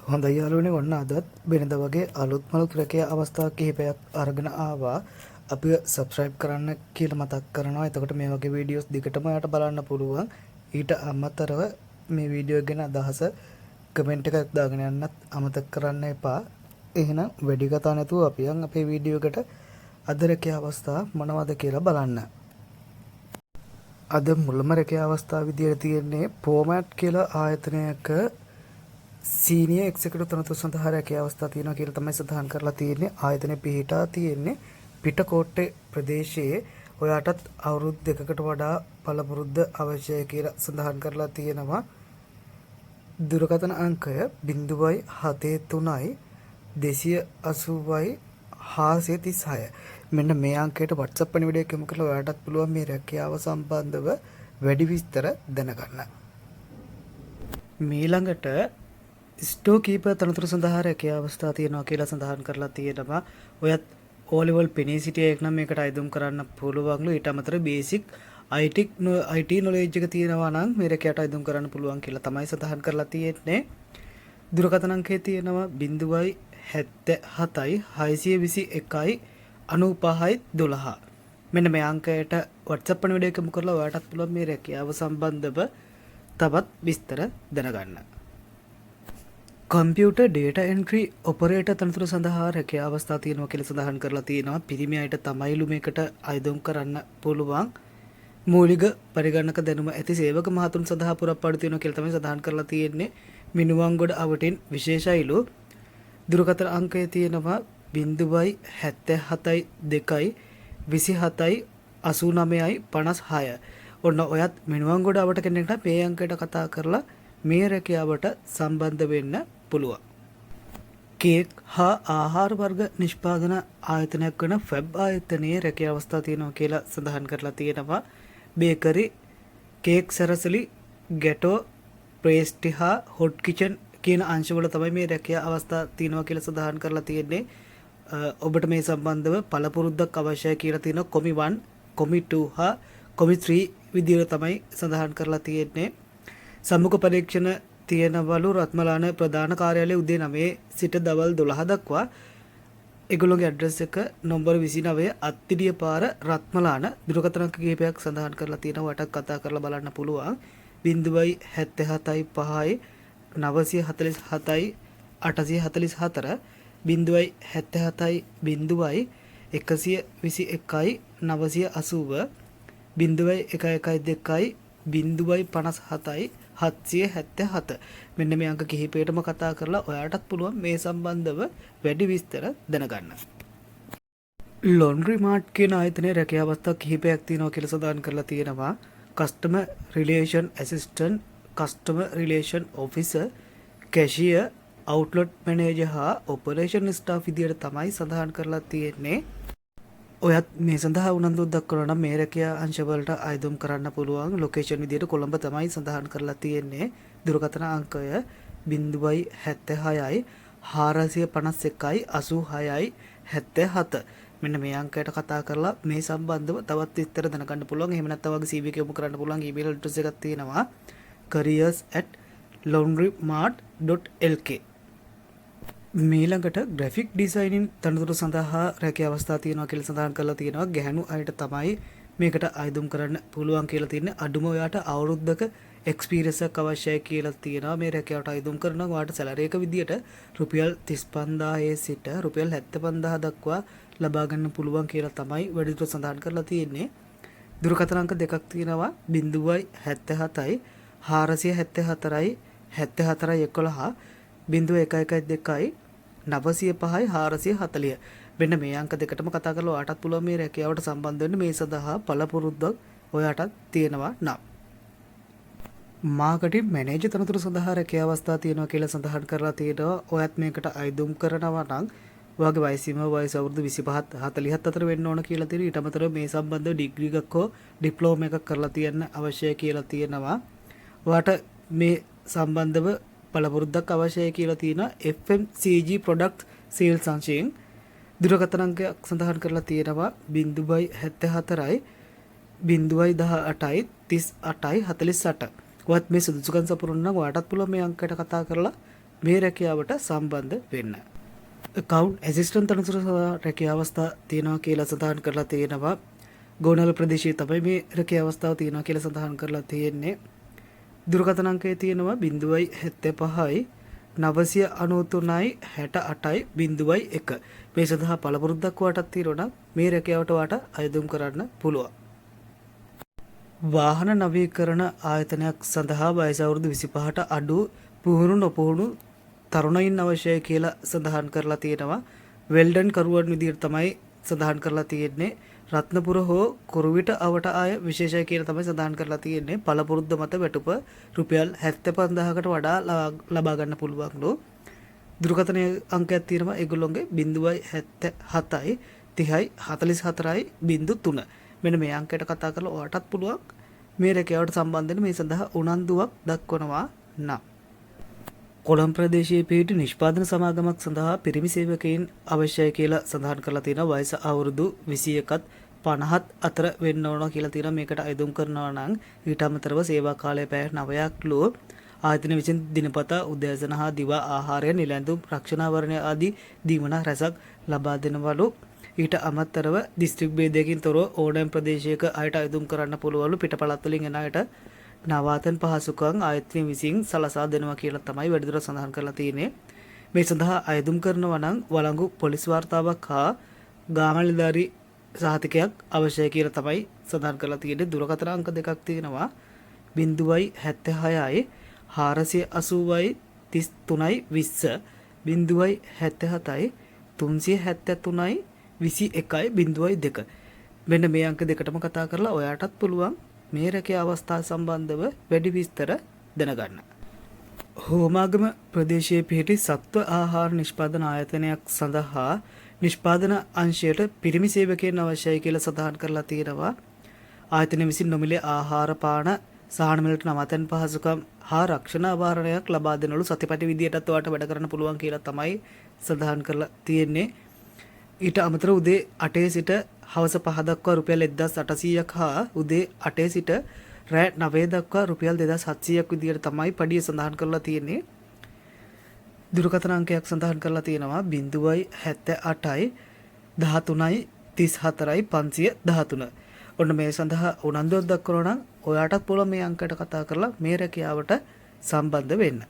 හොඳයි යාළුවනේ ඔන්න අදත් වෙනද වගේ අලුත් මලු ක්‍රකයේ අවස්ථා කිහිපයක් අරගෙන ආවා. අපි සබස්ක්‍රයිබ් කරන්න කියලා මතක් කරනවා. එතකොට මේ වගේ වීඩියෝස් දිගටම ඔයාලට බලන්න පුළුවන්. ඊට අමතරව මේ වීඩියෝ ගැන අදහස කමෙන්ට් එකක් දාගෙන යන්නත් අමතක කරන්න එපා. එහෙනම් වැඩි කතා නැතුව අපි යන් අපේ වීඩියෝ එකට අද රැකියා අවස්ථා මොනවද කියලා බලන්න. අද මුල්ම රැකියා අවස්ථාව විදියට තියෙන්නේ පෝමැට් කියලා ආයතනයක සීනියර් එක්සිකියුටිව් තනතුරු සඳහා රැකියා අවස්ථා තියෙනවා කියලා තමයි සඳහන් කරලා තියෙන්නේ. ආයතනය පිහිටා තියෙන්නේ පිටකොට්ටේ ප්‍රදේශයේ. ඔයාටත් අවුරුදු 2කට වඩා පළපුරුද්ද අවශ්‍යයි කියලා සඳහන් කරලා තියෙනවා. දුරකථන අංකය 073යි 280යි 436. මෙන්න මේ අංකයට WhatsApp පණිවිඩයක් යොමු කරලා ඔයාටත් පුළුවන් මේ රැකියාව සම්බන්ධව වැඩි විස්තර දැනගන්න. ඊළඟට ස්ටෝ කීපර් තනතුරු සඳහා රැකියා අවස්ථා තියෙනවා කියලා සඳහන් කරලා තියෙනවා. ඔයත් O level පෙනී සිටියෙක් නම් මේකට අයදුම් කරන්න පුළුවන්ලු. ඊට අමතරව බේසික් IT knowledge එක තියෙනවා නම් මේ රැකියාවට අයදුම් කරන්න පුළුවන් කියලා තමයි සඳහන් කරලා තියෙන්නේ. දුරකථන අංකය තියෙනවා 077යි 621යි 95යි 12. මෙන්න මේ අංකයට WhatsApp පණිවිඩයක යොමු කරලා ඔයාටත් පුළුවන් මේ රැකියාව සම්බන්ධව තවත් විස්තර දැනගන්න. කම්පියුටර් ඩේටා එන්ට්‍රි ඔපරේටර් තනතුරු සඳහා රැකියා අවස්ථා තියෙනවා කියලා සඳහන් කරලා තියෙනවා. පිරිමි අයට තමයිලු මේකට අයදුම් කරන්න පුළුවන්. මූලික පරිගණක දැනුම ඇති සේවක මහතුන් සඳහා පුරප්පාඩු තියෙනවා කියලා තමයි සඳහන් කරලා තියෙන්නේ. මිනුවන්ගොඩ අවටින් විශේෂයිලු. දුරකථන අංකය තියෙනවා 077යි 2යි 27යි 89යි 56. ඔන්න ඔයත් මිනුවන්ගොඩ අවට කෙනෙක්ට මේ අංකයට කතා කරලා මේ රැකියාවට සම්බන්ධ වෙන්න පුළුවන්. කේක් හා ආහාර වර්ග නිෂ්පාදන ආයතනයක් වන ෆැබ් ආයතනයේ රැකියා අවස්ථා තියෙනවා කියලා සඳහන් කරලා තියෙනවා. බේකරි, කේක් සැරසලි, ගැටෝ, පේස්ට්‍රි හා හොට් කිචන් කියන අංශවල තමයි මේ රැකියා අවස්ථා තියෙනවා කියලා සඳහන් කරලා තියෙන්නේ. ඔබට මේ සම්බන්ධව පළපුරුද්දක් අවශ්‍යයි කියලා තියෙනවා. කොමි 1, කොමි 2 හා කොමි 3 විදියට තමයි සඳහන් කරලා තියෙන්නේ. සම්මුඛ පරීක්ෂණ තියෙනවලු රත්මලාන ප්‍රධාන කාර්යාලයේ උදේ 9 සිට දවල් 12 දක්වා. ඒගොල්ලෝගේ ඇඩ්‍රස් එක නම්බර 29 අත්තිඩිය පාර රත්මලාන. දුරකථන අංක කිහිපයක් සඳහන් කරලා තියෙනවා. ඔයාට කතා කරලා බලන්න පුළුවන්. 077යි 5යි 947යි 844 077යි 0යි 121යි 980 01112යි 057යි 777. මෙන්න මේ අංක කිහිපයටම කතා කරලා ඔයාටත් පුළුවන් මේ සම්බන්ධව වැඩි විස්තර දැනගන්න. ලොන්ඩ්‍රි මාර්ට් කියන ආයතනයේ රැකියා අවස්ථා කිහිපයක් තියෙනවා කියලා සඳහන් කරලා තියෙනවා. Customer relation assistant, customer relation officer, cashier, outlet manager හා ඔපරේෂන් ස්ටාෆ් විදියට තමයි සඳහන් කරලා තියෙන්නේ. ඔයත් මේ සඳහා උනන්දුවක් දක්වනවා නම් මේ රැකියා අංශවලට අයදුම් කරන්න පුළුවන්. ලොකේෂන් විදියට කොළඹ තමයි සඳහන් කරලා තියෙන්නේ. දුරකථන අංකය 076යි 451යි 86යි 77. මෙන්න මේ අංකයට කතා කරලා මේ සම්බන්ධව තවත් විස්තර දැනගන්න පුළුවන්. එහෙම නැත්නම් වගේ CV එක යොමු කරන්න පුළුවන්. ඊමේල් ඇඩ්‍රස් එකක් තියෙනවා careers@laundrymart.lk. ඊළඟට ග්‍රැෆික් ඩිසයිනින් තනතුරු සඳහා රැකියා අවස්ථා තියෙනවා කියලා සඳහන් කරලා තියෙනවා. ගැහැණු අයට තමයි මේකට අයදුම් කරන්න පුළුවන් කියලා තියෙන්නේ. අඩුම ඔයාට අවුරුද්දක එක්ස්පීරියන්ස් එකක් අවශ්‍යයි කියලා තියෙනවා. මේ රැකියාවට අයදුම් කරනවා. ඔයාට සැලරි එක විදියට රුපියල් 35000 සිට රුපියල් 75000 දක්වා ලබා ගන්න පුළුවන් කියලා තමයි වැඩිදුර සඳහන් කරලා තියෙන්නේ. දුරකථන අංක දෙකක් තියෙනවා. 077යි 474යි 74යි 11 01112යි 905යි 440. මෙන්න මේ අංක දෙකටම කතා කරලා ඔයාටත් පුළුවන් මේ රැකියාවට සම්බන්ධ වෙන්න. මේ සඳහා පළපුරුද්දක් ඔයාටත් තියෙනවා නම්. මාකටිං මැනේජර් තනතුරු සඳහා රැකියා අවස්ථා තියෙනවා කියලා සඳහන් කරලා තියෙනවා. ඔයත් මේකට අයදුම් කරනවා නම් ඔයාගේ වයස අවුරුදු 25 47 අතර වෙන්න ඕන කියලා තියෙනවා. ඊට අමතරව මේ සම්බන්ධව ඩිග්‍රී එකක් හෝ ඩිප්ලෝමා එකක් කරලා තියන්න අවශ්‍යයි කියලා තියෙනවා. ඔයාට මේ සම්බන්ධව පළපුරුද්දක් අවශ්‍යයි කියලා තියෙනවා. FMCG product sales අංශයෙන් දුරකථන අංකයක් සඳහන් කරලා තියෙනවා 074යි 018යි 38යි 48. ඔයත් මේ සුදුසුකම් සපුරන්න නම් ඔයාටත් පුළුවන් මේ අංකයට කතා කරලා මේ රැකියාවට සම්බන්ධ වෙන්න. account assistant තනතුර සඳහා රැකියා අවස්ථා තියෙනවා කියලා සඳහන් කරලා තියෙනවා. ගෝනල් ප්‍රදේශයේ තමයි මේ රැකියා අවස්ථාව තියෙනවා කියලා සඳහන් කරලා තියෙන්නේ. දුරකථන අංකය තියෙනවා 075යි 993යි 68යි 01. මේ සඳහා පළපුරුද්දක් වටක් තියෙනවා නම් මේ රැකියාවට වාට අයදුම් කරන්න පුළුවන්. වාහන නවීකරණ ආයතනයක් සඳහා වයස අවුරුදු 25ට අඩු පුහුණු නොපුහුණු තරුණයින් අවශ්‍යයි කියලා සඳහන් කරලා තියෙනවා. වෙල්ඩන් කරුවන් විදිහට තමයි සඳහන් කරලා තියෙන්නේ. රත්නපුර හෝ කුරුවිට අවට ආය විශේෂයි කියලා තමයි සඳහන් කරලා තියෙන්නේ. පළපුරුද්ද මත වැටුප රුපියල් 75000කට වඩා ලබා ගන්න පුළුවන්ලු. දුරකථන අංකයක් තියෙනවා ඒගොල්ලෝගේ 077යි 30යි 44යි 03. මෙන්න මේ අංකයට කතා කරලා ඔයාටත් පුළුවන් මේ රැකියාවට සම්බන්ධ වෙන මේ සඳහා උනන්දුවක් දක්වනවා නම්. කොළඹ ප්‍රදේශයේ පිහිටි නිෂ්පාදන සමාගමක් සඳහා පිරිමි සේවකයින් අවශ්‍යයි කියලා සඳහන් කරලා තියෙනවා. වයස අවුරුදු 21ත් 50ත් අතර වෙන්න ඕන කියලා තියෙනවා. මේකට අයදුම් කරනවා නම් ඊට අමතරව සේවා කාලය පැය 9ක් ලෝ ආයතන විසින් දිනපතා උදෑසන හා දිවා ආහාරය නිලැඳුම් රක්ෂණාවරණය ආදී දීමන රැසක් ලබා දෙනවලු. ඊට අමතරව දිස්ත්‍රික් භේදයකින් තොරව ඕනෑම ප්‍රදේශයක අයට අයදුම් කරන්න පුළුවන්ලු. පිටපළාත් වලින් එන අයට නවාතන් පහසුකම් ආයතනය විසින් සලසා දෙනවා කියලා තමයි වැඩිදුරටත් සඳහන් කරලා තියෙන්නේ. මේ සඳහා අයදුම් කරනවා නම් වළංගු පොලිස් වාර්තාවක් හා ගාමනිලධාරී සහතිකයක් අවශ්‍යයි කියලා තමයි සඳහන් කරලා තියෙන්නේ. දුරකථන අංක දෙකක් තියෙනවා 076යි 480යි 33යි 20 077යි 373යි 21යි 02. මෙන්න මේ අංක දෙකටම කතා කරලා ඔයාටත් පුළුවන් මේ රැකියා අවස්ථා සම්බන්ධව වැඩි විස්තර දැනගන්න. හෝමාගම ප්‍රදේශයේ පිහිටි සත්ව ආහාර නිෂ්පාදන ආයතනයක් සඳහා නිෂ්පාදන අංශයට පිරිමි සේවකයන් අවශ්‍යයි කියලා සඳහන් කරලා තියෙනවා. ආයතනය විසින් නොමිලේ ආහාර පාන සහන මිලට නවතන් පහසුකම් හා රක්ෂණ ආභරණයක් ලබා දෙනවලු. සතිපටි විදියටත් ඔයාලට වැඩ කරන්න පුළුවන් කියලා තමයි සඳහන් කරලා තියෙන්නේ. ඊට අමතරව උදේ 8 සිට හවස 5 දක්වා රුපියල් 1800ක් හා උදේ 8 සිට රෑ 9 දක්වා රුපියල් 2700ක් විදියට තමයි පඩිය සඳහන් කරලා තියෙන්නේ. දුරකථන අංකයක් සඳහන් කරලා තියෙනවා 078යි 13යි 34යි 513. ඔන්න මේ සඳහා උනන්දුවක් දක්වනවා නම් ඔයාටත් පුළුවන් මේ අංකයට කතා කරලා මේ රැකියාවට සම්බන්ධ වෙන්න.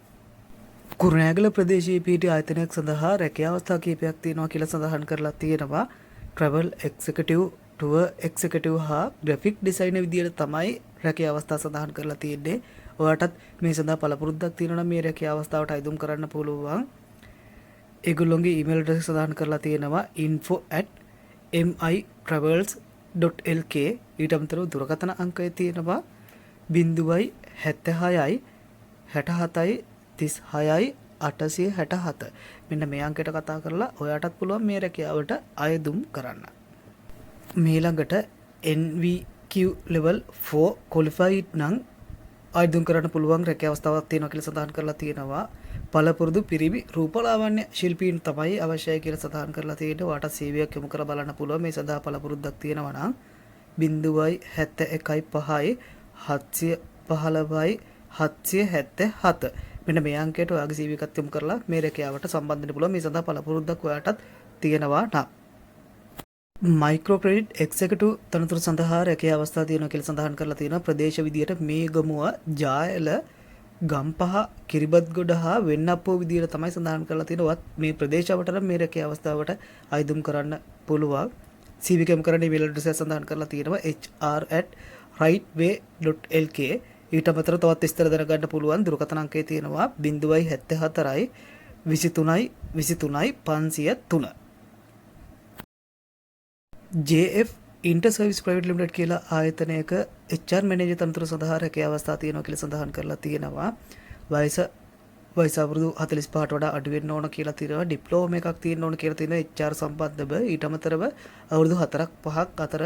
කුරුණෑගල ප්‍රදේශයේ පිහිටි ආයතනයක් සඳහා රැකියා අවස්ථා කිහිපයක් තියෙනවා කියලා සඳහන් කරලා තියෙනවා. travel executive, tour executive හා graphic designer විදියට තමයි රැකියා අවස්ථා සඳහන් කරලා තියෙන්නේ. ඔයාටත් මේ සඳහා පළපුරුද්දක් තියෙනවා නම් මේ රැකියා අවස්ථාවට අයදුම් කරන්න පුළුවන්. ඒගොල්ලෝගේ ඊමේල් ඇඩ්‍රස් සඳහන් කරලා තියෙනවා info@mitravels.lk. ඊට අමතරව දුරකථන අංකය තියෙනවා 076යි 67යි 36යි 867. මෙන්න මේ අංකයට කතා කරලා ඔයාටත් පුළුවන් මේ රැකියාවට අයදුම් කරන්න. ඊළඟට NVQ level 4 qualified නම් අයදුම් කරන්න පුළුවන් රැකියා අවස්ථාවක් තියෙනවා කියලා සඳහන් කරලා තියෙනවා. පළපුරුදු පිරිමි රූපලාවන්‍ය ශිල්පීන් තමයි අවශ්‍යයි කියලා සඳහන් කරලා තියෙනවා. ඔයාට CVයක් යොමු කරලා බලන්න පුළුවන්. මේ සඳහා පළපුරුද්දක් තියෙනවා නම් 0.71.5යි 715යි 777. මෙන්න මේ අංකයට ඔයාගේ CV එකත් යොමු කරලා මේ රැකියාවට සම්බන්ධ වෙන්න පුළුවන්. මේ සඳහා පළපුරුද්දක් ඔයාටත් තියෙනවා නම්. මයික්‍රෝ ක්‍රෙඩිට් එක්සිකියුටිව් තනතුරු සඳහා රැකියා අවස්ථා තියෙනවා කියලා සඳහන් කරලා තියෙනවා. ප්‍රදේශ විදියට මේගමුව, ජායල, ගම්පහ, කිරිබත්ගොඩ හා වෙන්නප්පුව විදියට තමයි සඳහන් කරලා තියෙනවා. මේ ප්‍රදේශවලට මේ රැකියා අවස්ථාවට අයදුම් කරන්න පුළුවන්. CV එක යොමු කරන්න ඊමේල් ඇඩ්‍රස් එක සඳහන් කරලා තියෙනවා hr@rightway.lk. ඊට අමතරව තවත් විස්තර දැනගන්න පුළුවන් දුරකථන අංකය තියෙනවා 074යි 23යි 23යි 503. JF Inter Service Private Limited කියලා ආයතනයක HR මැනේජර් තනතුර සඳහා රැකියා අවස්ථා තියෙනවා කියලා සඳහන් කරලා තියෙනවා. වයස අවුරුදු 45ට වඩා අඩු වෙන්න ඕන කියලා තියෙනවා. ඩිප්ලෝමා එකක් තියෙන්න ඕන කියලා තියෙනවා HR සම්බන්ධව. ඊට අමතරව අවුරුදු 4ක් 5ක් අතර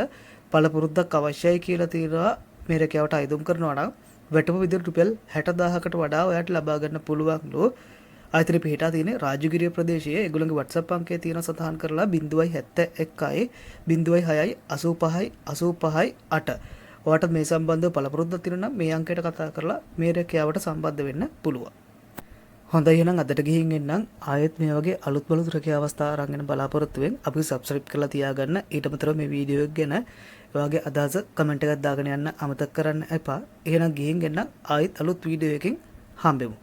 පළපුරුද්දක් අවශ්‍යයි කියලා තියෙනවා. මේ රැකියාවට අයදුම් කරනවා නම් වැටුප විදිහට රුපියල් 60000කට වඩා ඔයාලට ලබා ගන්න පුළුවන්ලු. ආයතනය පිහිටා තියෙන්නේ රාජගිරිය ප්‍රදේශයේ. ඒගොල්ලන්ගේ WhatsApp අංකය තියෙනවා සඳහන් කරලා 071යි 06යි 85යි 85යි 8. ඔයාලට මේ සම්බන්ධව පළපුරුද්දක් තියෙනවා නම් මේ අංකයට කතා කරලා මේ රැකියාවට සම්බන්ධ වෙන්න පුළුවන්. හොඳයි එහෙනම් අදට ගිහින් එන්නම් ආයෙත් මේ වගේ අලුත් බලුත් රැකිය අවස්ථා අරගෙන බලාපොරොත්තු වෙන් අපි සබ්ස්ක්‍රයිබ් කරලා තියාගන්න ඊට අමතරව මේ වීඩියෝ එක ගැන ඔයාගේ අදහස කමෙන්ට් එකක් දාගෙන යන්න අමතක කරන්න එපා එහෙනම් ගිහින් එන්නම් ආයෙත් අලුත් වීඩියෝ එකකින් හම්බෙමු